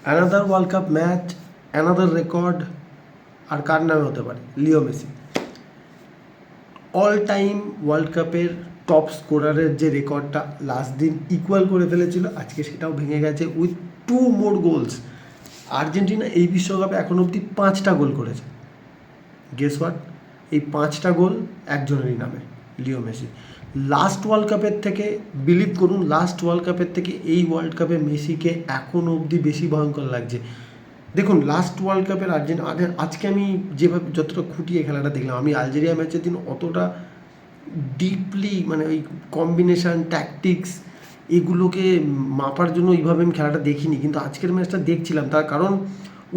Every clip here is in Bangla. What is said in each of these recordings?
Another world cup match, another record, আর কার নামে হতে পারে? Leo Messi. All time world কাপের টপ স্কোরারের যে রেকর্ডটা লাস্ট দিন ইকুয়াল করে ফেলেছিল, আজকে সেটাও ভেঙে গেছে উইথ 2 more গোলস। আর্জেন্টিনা এই বিশ্বকাপে এখন অবধি 5টা গোল করেছে। Guess what? এই 5টা গোল একজনেরই নামে, লিও মেসি। লাস্ট ওয়ার্ল্ড কাপের থেকে, বিলিভ করুন, লাস্ট ওয়ার্ল্ড কাপের থেকে এই ওয়ার্ল্ড কাপে মেসিকে এখন অবধি বেশি ভয়ঙ্কর লাগছে। দেখুন, লাস্ট ওয়ার্ল্ড কাপের আজকে আমি যেভাবে যতটা খুঁটিয়ে খেলাটা দেখলাম, আমি আলজেরিয়া ম্যাচের দিন অতটা ডিপলি মানে ওই কম্বিনেশান ট্যাকটিক্স এগুলোকে মাপার জন্য এইভাবে আমি খেলাটা দেখিনি, কিন্তু আজকের ম্যাচটা দেখছিলাম। তার কারণ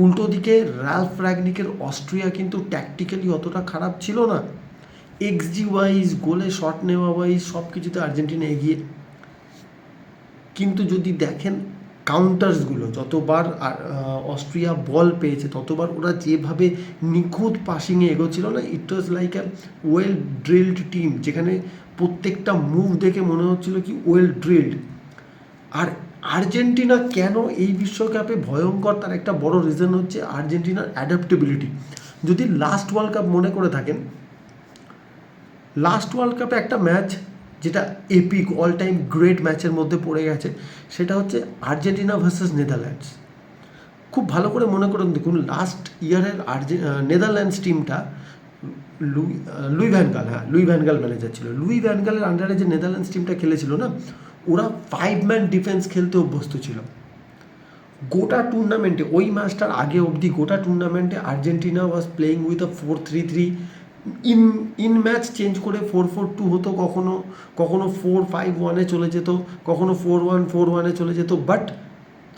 উল্টো দিকে রালফ রাগনিকের অস্ট্রিয়া কিন্তু ট্যাকটিক্যালি অতটা খারাপ ছিল না। এক্সজি ওয়াইজ, গোলে শট নেওয়া ওয়াইজ সব কিছুতে আর্জেন্টিনা এগিয়ে। কিন্তু যদি দেখেন কাউন্টার্সগুলো, যতবার অস্ট্রিয়া বল পেয়েছে ততবার ওরা যেভাবে নিখুঁত পাসিংয়ে এগোচ্ছিল না, it was like a well drilled team, যেখানে প্রত্যেকটা মুভ দেখে মনে হচ্ছিল কি ওয়েল ড্রিলড। আর আর্জেন্টিনা কেন এই বিশ্বকাপে ভয়ঙ্কর, তার একটা বড় রিজন হচ্ছে আর্জেন্টিনার অ্যাডাপ্টেবিলিটি। যদি লাস্ট ওয়ার্ল্ড কাপ মনে করে থাকেন, লাস্ট ওয়ার্ল্ড কাপে একটা ম্যাচ যেটা এপিক অল টাইম গ্রেট ম্যাচের মধ্যে পড়ে গেছে, সেটা হচ্ছে আর্জেন্টিনা ভার্সেস নেদারল্যান্ডস। খুব ভালো করে মনে করুন, দেখুন লাস্ট ইয়ারের নেদারল্যান্ডস টিমটা লুই ভ্যানগাল ম্যানেজার ছিল। লুই ভ্যানগালের আন্ডারে যে নেদারল্যান্ডস টিমটা খেলেছিল না, ওরা 5 ম্যান ডিফেন্স খেলতে অভ্যস্ত ছিল। গোটা টুর্নামেন্টে, ওই ম্যাচটার আগে অবধি গোটা টুর্নামেন্টে Argentina was playing with a 4-3-3। In match change করে 4-4-2 হতো, কখনো 4-5-1-এ চলে যেত, কখনো 4-1-4-1-এ চলে যেত, বাট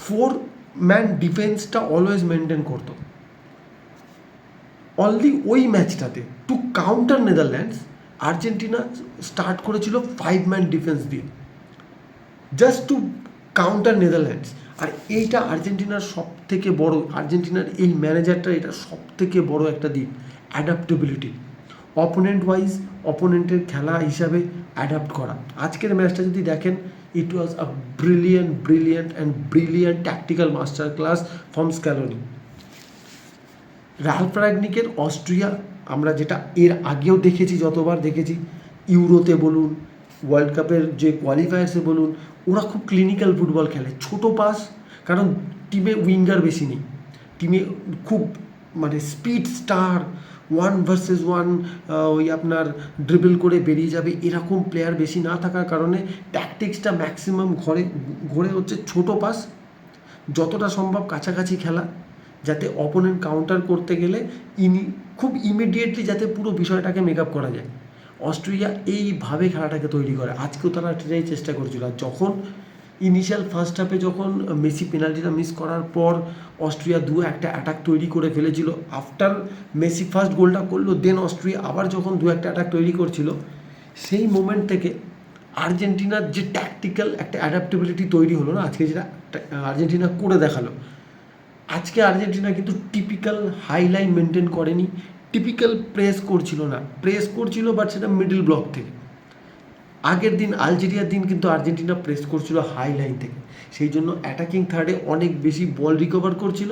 4 ম্যান ডিফেন্সটা অলওয়েজ মেনটেন করতো। অনলি ওই ম্যাচটাতে to counter Netherlands, Argentina start করেছিল 5 ম্যান ডিফেন্স দিয়ে, জাস্ট টু কাউন্টার নেদারল্যান্ডস। আর এইটা আর্জেন্টিনার সব থেকে বড়, আর্জেন্টিনার এই ম্যানেজারটা এটা সব থেকে বড় একটা দিক, অ্যাডাপ্টেবিলিটি। অপোনেন্ট ওয়াইজ, অপোনেন্টের খেলা হিসাবে অ্যাডাপ্ট করা। আজকের ম্যাচটা যদি দেখেন, it was a brilliant tactical master class from Scaloni. Ralf রাগনিকের অস্ট্রিয়া আমরা যেটা এর আগেও দেখেছি, যতবার দেখেছি, ইউরোতে বলুন, ওয়ার্ল্ড কাপের যে কোয়ালিফায়ার্সে বলুন, ওরা খুব ক্লিনিক্যাল ফুটবল খেলে, ছোট পাস, কারণ টিমে উইঙ্গার বেশি নেই, টিমে খুব মানে স্পিড স্টার, 1 ভার্সেস 1 ওই আপনার ড্রিবল করে বেরিয়ে যাবে এরকম প্লেয়ার বেশি না থাকার কারণে ট্যাকটিক্সটা ম্যাক্সিমাম ঘরে হচ্ছে ছোটো পাস, যতটা সম্ভব কাছাকাছি খেলা, যাতে অপোনেন্ট কাউন্টার করতে গেলে খুব ইমিডিয়েটলি যাতে পুরো বিষয়টাকে মেক আপ করা যায়। অস্ট্রেলিয়া এইভাবে খেলাটাকে তৈরি করে, আজকেও তারা সেটাই চেষ্টা করছিল। আর যখন ইনিশিয়াল ফার্স্ট হাফে যখন মেসি পেনাল্টিটা মিস করার পর অস্ট্রিয়া একটা অ্যাটাক তৈরি করে ফেলেছিল, আফটার মেসি ফার্স্ট গোলটা করলো, দেন অস্ট্রিয়া আবার যখন একটা অ্যাটাক তৈরি করছিল, সেই মোমেন্ট থেকে আর্জেন্টিনার যে ট্যাকটিক্যাল একটা অ্যাডাপ্টেবিলিটি তৈরি হলো না, আজকে যেটা আর্জেন্টিনা করে দেখালো। আজকে আর্জেন্টিনা কিন্তু টিপিক্যাল হাই লাইন মেনটেন করেনি, টিপিক্যাল প্রেস করছিল বাট সেটা মিডল ব্লক থেকে। আগের দিন আলজেরিয়ার দিন কিন্তু আর্জেন্টিনা প্রেস করছিল হাই লাইন থেকে, সেই জন্য অ্যাটাকিং থার্ডে অনেক বেশি বল রিকভার করছিল,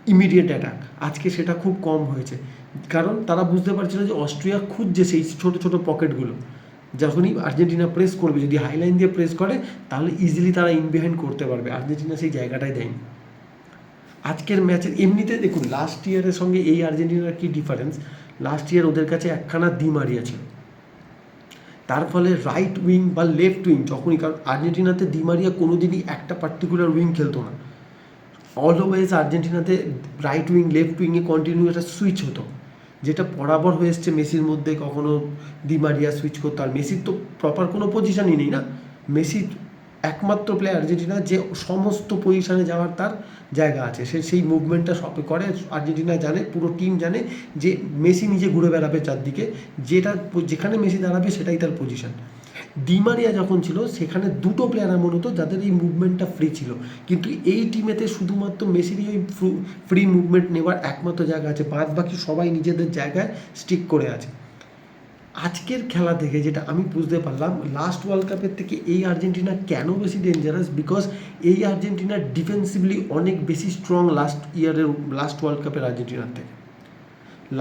ইমিডিয়েট অ্যাটাক। আজকে সেটা খুব কম হয়েছে, কারণ তারা বুঝতে পারছিল যে অস্ট্রিয়া খুঁজছে সেই ছোটো ছোটো পকেটগুলো। যখনই আর্জেন্টিনা প্রেস করবে, যদি হাই লাইন দিয়ে প্রেস করে, তাহলে ইজিলি তারা ইন বিহাইন্ড করতে পারবে। আর্জেন্টিনা সেই জায়গাটাই দেয়নি আজকের ম্যাচের। এমনিতে দেখুন লাস্ট ইয়ারের সঙ্গে এই আর্জেন্টিনার কী ডিফারেন্স, লাস্ট ইয়ার ওদের কাছে একখানা দি মারিয়া ছিল, তার ফলে রাইট উইং বা লেফট উইং যখনই, কারণ আর্জেন্টিনাতে দি মারিয়া কোনো দিনই একটা পার্টিকুলার উইং খেলতো না, অলওয়েজ আর্জেন্টিনাতে রাইট উইং লেফট উইংয়ে কন্টিনিউ একটা সুইচ হতো, যেটা বরাবর হয়ে এসছে মেসির মধ্যে। কখনো দি মারিয়া সুইচ করতো, আর মেসির তো প্রপার কোনো পজিশনই নেই না, মেসি একমাত্র প্লেয়ার আর্জেন্টিনা যে সমস্ত পজিশানে যাওয়ার তার জায়গা আছে, সেই মুভমেন্টটা সব করে। আর্জেন্টিনা জানে, পুরো টিম জানে যে মেসি নিজে ঘুরে বেড়াবে চারদিকে, যেখানে মেসি দাঁড়াবে সেটাই তার পজিশন। দি মারিয়া যখন ছিল, সেখানে দুটো প্লেয়ার এমন হতো যাদের এই মুভমেন্টটা ফ্রি ছিল, কিন্তু এই টিমেতে শুধুমাত্র মেসিরই ওই ফ্রি মুভমেন্ট নেওয়ার একমাত্র জায়গা আছে, বাদ বাকি সবাই নিজেদের জায়গায় স্টিক করে আছে। আজকের খেলা থেকে যেটা আমি বুঝতে পারলাম, লাস্ট ওয়ার্ল্ড কাপের থেকে এই আর্জেন্টিনা কেন বেশি ডেঞ্জারাস, বিকজ এই আর্জেন্টিনা ডিফেন্সিভলি অনেক বেশি স্ট্রং লাস্ট ওয়ার্ল্ড কাপের আর্জেন্টিনার থেকে।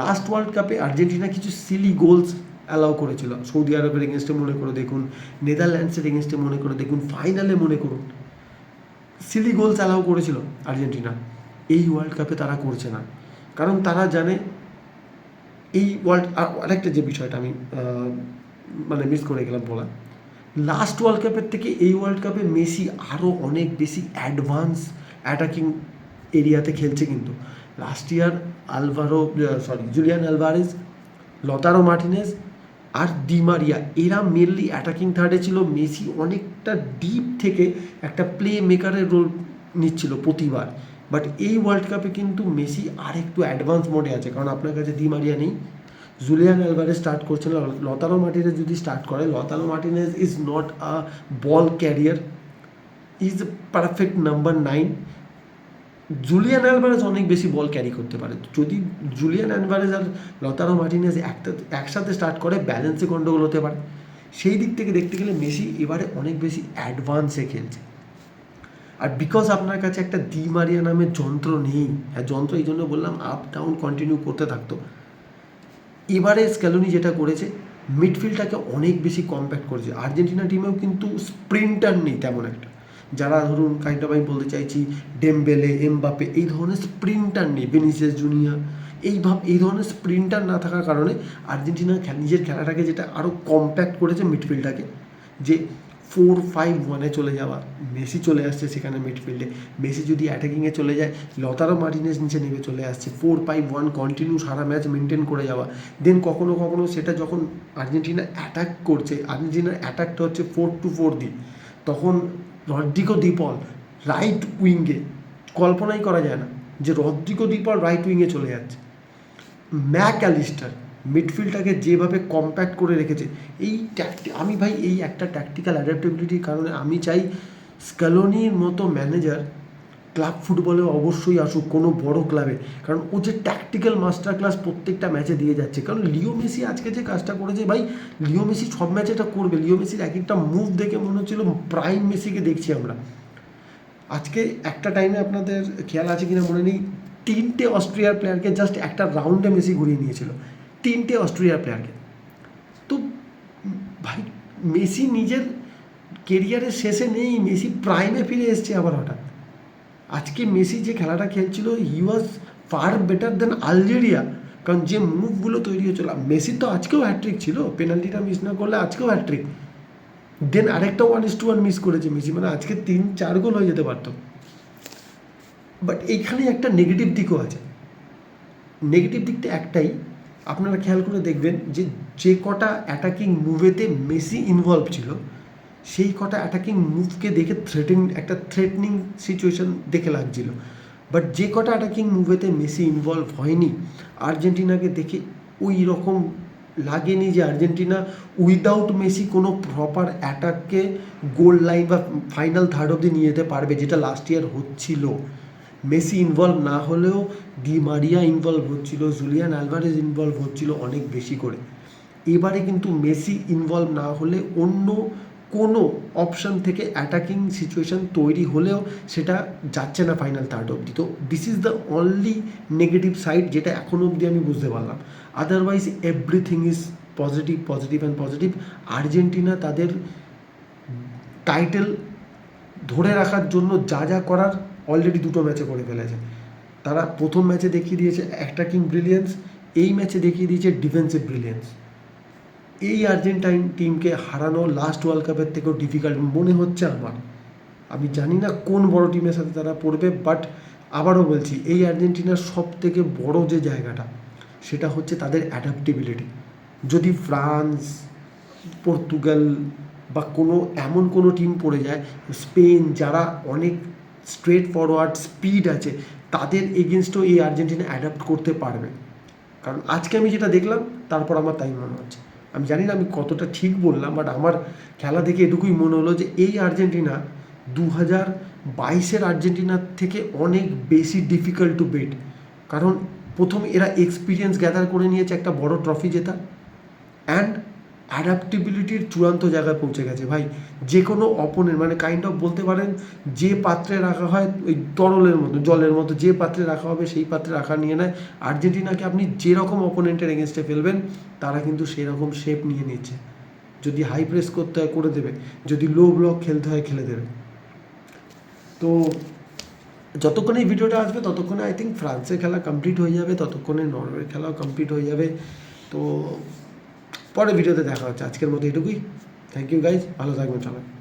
লাস্ট ওয়ার্ল্ড কাপে আর্জেন্টিনা কিছু সিলি গোলস অ্যালাউ করেছিল, সৌদি আরবের এগেনস্টে মনে করে দেখুন, নেদারল্যান্ডসের এগেনস্টে মনে করে দেখুন, ফাইনালে মনে করুন, সিলি গোলস অ্যালাউ করেছিল আর্জেন্টিনা। এই ওয়ার্ল্ড কাপে তারা করছে না, কারণ তারা জানে এই আরেকটা যে বিষয়টা আমি মানে মিস করে গেলাম বলা, লাস্ট ওয়ার্ল্ড কাপের থেকে এই ওয়ার্ল্ড কাপে মেসি আরও অনেক বেশি অ্যাডভান্স অ্যাটাকিং এরিয়াতে খেলছে। কিন্তু last year Julian Alvarez, Lautaro Martinez আর ডি মারিয়া এরা মেনলি অ্যাটাকিং থার্ডে ছিল। মেসি অনেকটা ডিপ থেকে একটা প্লে মেকারের রোল নিচ্ছিল প্রতিবার। বাট এই ওয়ার্ল্ড কাপে কিন্তু মেসি আর একটু অ্যাডভান্স মোডে আছে, কারণ আপনার কাছে ডি মারিয়া নেই, জুলিয়ান আলভারেজ স্টার্ট করছে না, লতারো মার্টিনেজ যদি স্টার্ট করে, লতারো Martinez is not a ball career, is perfect number 9। Julian Alvarez অনেক বেশি বল ক্যারি করতে পারে। যদি জুলিয়ান আলভারেজ আর লতারো মার্টিনেজ একসাথে স্টার্ট করে, ব্যালেন্সে গন্ডগোল হতে পারে। সেই দিক থেকে দেখতে গেলে মেসি এবারে অনেক বেশি অ্যাডভান্সে খেলছে। আর বিকজ আপনার কাছে একটা ডি মারিয়া নামের যন্ত্র নেই, হ্যাঁ যন্ত্র এই জন্য বললাম, আপ ডাউন কন্টিনিউ করতে থাকতো। এবারে স্ক্যালোনি যেটা করেছে, মিডফিল্ডটাকে অনেক বেশি কম্প্যাক্ট করেছে। আর্জেন্টিনা টিমেও কিন্তু স্প্রিন্টার নেই তেমন একটা, যারা ধরুন কাইন্ড অফ আমি বলতে চাইছি ডেমবেলে, এমবাপে, এই ধরনের স্প্রিন্টার নেই, ভিনিসিয়াস জুনিয়র, এই ধরনের স্প্রিন্টার না থাকার কারণে আর্জেন্টিনা নিজের খেলাটাকে যেটা আরও কম্প্যাক্ট করেছে মিডফিল্ডটাকে, যে 4-5-1-এ চলে যাওয়া। মেসি চলে আসছে সেখানে মিডফিল্ডে, মেসি যদি অ্যাটাকিংয়ে চলে যায়, লতারো মার্টিনেজ নিচে নেমে চলে আসছে। 4-5-1 কন্টিনিউ সারা ম্যাচ মেনটেন করে যাওয়া। দেন কখনো কখনো সেটা যখন আর্জেন্টিনা অ্যাটাক করছে, আর্জেন্টিনার অ্যাটাকটা হচ্ছে 4-2-4 দিয়ে, তখন রদ্রিগো দি পল রাইট উইঙ্গে, কল্পনাই করা যায় না যে রদ্রিগো দি পল রাইট উইঙ্গে চলে যাচ্ছে। ম্যাক অ্যালিস্টার মিডফিল্ডটাকে যেভাবে কম্প্যাক্ট করে রেখেছে, আমি ভাই এই একটা ট্যাকটিক্যাল অ্যাডাপ্টেবিলিটির কারণে আমি চাই স্ক্যালোনির মতো ম্যানেজার ক্লাব ফুটবলে অবশ্যই আসুক, কোনো বড় ক্লাবে, কারণ ও যে ট্যাকটিক্যাল মাস্টার ক্লাস প্রত্যেকটা ম্যাচে দিয়ে যাচ্ছে। কারণ লিও মেসি আজকে যে কাজটা করেছে, ভাই লিও মেসি সব ম্যাচে এটা করবে। লিও মেসির এক একটা মুভ দেখে মনে হচ্ছিল প্রাইম মেসিকে দেখছি আমরা। আজকে একটা টাইমে আপনাদের খেয়াল আছে কিনা মনে নেই, 3টে অস্ট্রিয়ার প্লেয়ারকে জাস্ট একটা রাউন্ডে মেসি ঘুরিয়ে নিয়েছিল, 3টে অস্ট্রিয়ার প্লেয়ারকে। তো ভাই মেসি নিজের কেরিয়ারের শেষে নেই, মেসি প্রাইমে ফিরে এসছে আবার হঠাৎ। আজকে মেসি যে খেলাটা খেলছিল, he was far better than Algeria, কারণ যে মুভগুলো তৈরি হচ্ছিল। মেসির তো আজকেও হ্যাট্রিক ছিল, পেনাল্টিটা মিস না করলে আজকেও হ্যাট্রিক। দেন আরেকটা 1-1 মিস করেছে মেসি, মানে আজকে 3-4 গোল হয়ে যেতে পারতো। বাট এইখানে একটা নেগেটিভ দিকও আছে। নেগেটিভ দিকটা একটাই, আপনারা খেয়াল করে দেখবেন যে কটা অ্যাটাকিং মুভেতে মেসি ইনভলভ ছিল, সেই কটা অ্যাটাকিং মুভকে দেখে একটা থ্রেটনিং সিচুয়েশন দেখে লাগছিল। বাট যে কটা অ্যাটাকিং মুভেতে মেসি ইনভলভ হয়নি, আর্জেন্টিনাকে দেখে ওই রকম লাগেনি যে আর্জেন্টিনা উইদাউট মেসি কোনো প্রপার অ্যাটাককে গোল লাইন বা ফাইনাল থার্ড অবধি নিয়ে যেতে পারবে, যেটা লাস্ট ইয়ার হচ্ছিল। মেসি ইনভলভ না হলেও ডি মারিয়া ইনভলভ হচ্ছিল, জুলিয়ান আলভারেজ ইনভলভ হচ্ছিল অনেক বেশি করে। এবারে কিন্তু মেসি ইনভলভ না হলে অন্য কোনো অপশান থেকে অ্যাটাকিং সিচুয়েশান তৈরি হলেও সেটা যাচ্ছে না ফাইনাল থার্ড অবধি। তো this is the only negative side যেটা এখনও অবধি আমি বুঝতে পারলাম। Otherwise everything is positive and positive. Argentina তাদের টাইটেল ধরে রাখার জন্য যা যা করার অলরেডি 2টো ম্যাচে করে ফেলেছে। তারা প্রথম ম্যাচে দেখিয়ে দিয়েছে অ্যাটাকিং ব্রিলিয়েন্স, এই ম্যাচে দেখিয়ে দিয়েছে ডিফেন্সিভ ব্রিলিয়েন্স। এই আর্জেন্টাইন টিমকে হারানো লাস্ট ওয়ার্ল্ড কাপের থেকেও ডিফিকাল্ট মনে হচ্ছে আমার। আমি জানি না কোন বড় টিমের সাথে তারা পড়বে, বাট আবারও বলছি, এই আর্জেন্টিনার সব থেকে বড় যে জায়গাটা সেটা হচ্ছে তাদের অ্যাডাপ্টেবিলিটি। যদি ফ্রান্স, পর্তুগাল বা এমন কোনো টিম পড়ে যায়, স্পেন, যারা অনেক স্ট্রেট ফরওয়ার্ড স্পিড আছে, তাদের এগেনস্টও এই আর্জেন্টিনা অ্যাডাপ্ট করতে পারবে। কারণ আজকে আমি যেটা দেখলাম, তারপর আমার তাই মনে হচ্ছে। আমি জানি না আমি কতটা ঠিক বললাম, বাট আমার খেলা দেখে এটুকুই মনে হলো যে এই আর্জেন্টিনা 2022-এর আর্জেন্টিনার থেকে অনেক বেশি ডিফিকাল্ট টু বিট। কারণ প্রথম এরা এক্সপিরিয়েন্স গ্যাদার করে নিয়েছে একটা বড় ট্রফি জেতা, অ্যান্ড অ্যাডাপ্টেবিলিটির চূড়ান্ত জায়গায় পৌঁছে গেছে ভাই। যে কোনো অপোনেন্ট মানে কাইন্ড অফ বলতে পারেন যে পাত্রে রাখা হয় ওই তরলের মতো জলের মতো, যে পাত্রে রাখা হবে সেই পাত্রে রাখা নিয়ে নেয়। আর্জেন্টিনাকে আপনি যেরকম অপোনেন্টের এগেনস্টে ফেলবেন তারা কিন্তু সেরকম শেপ নিয়ে নিচ্ছে। যদি হাই প্রেস করতে হয় করে দেবে, যদি লো ব্লক খেলতে হয় খেলে দেবে। তো যতক্ষণ এই ভিডিওটা আসবে ততক্ষণে আই থিঙ্ক ফ্রান্সের খেলা কমপ্লিট হয়ে যাবে, ততক্ষণে নরওয়ের খেলাও কমপ্লিট হয়ে যাবে। তো পরের ভিডিওতে দেখা হচ্ছে, আজকের মতো এটুকুই। থ্যাংক ইউ গাইজ, ভালো থাকবেন সবাই।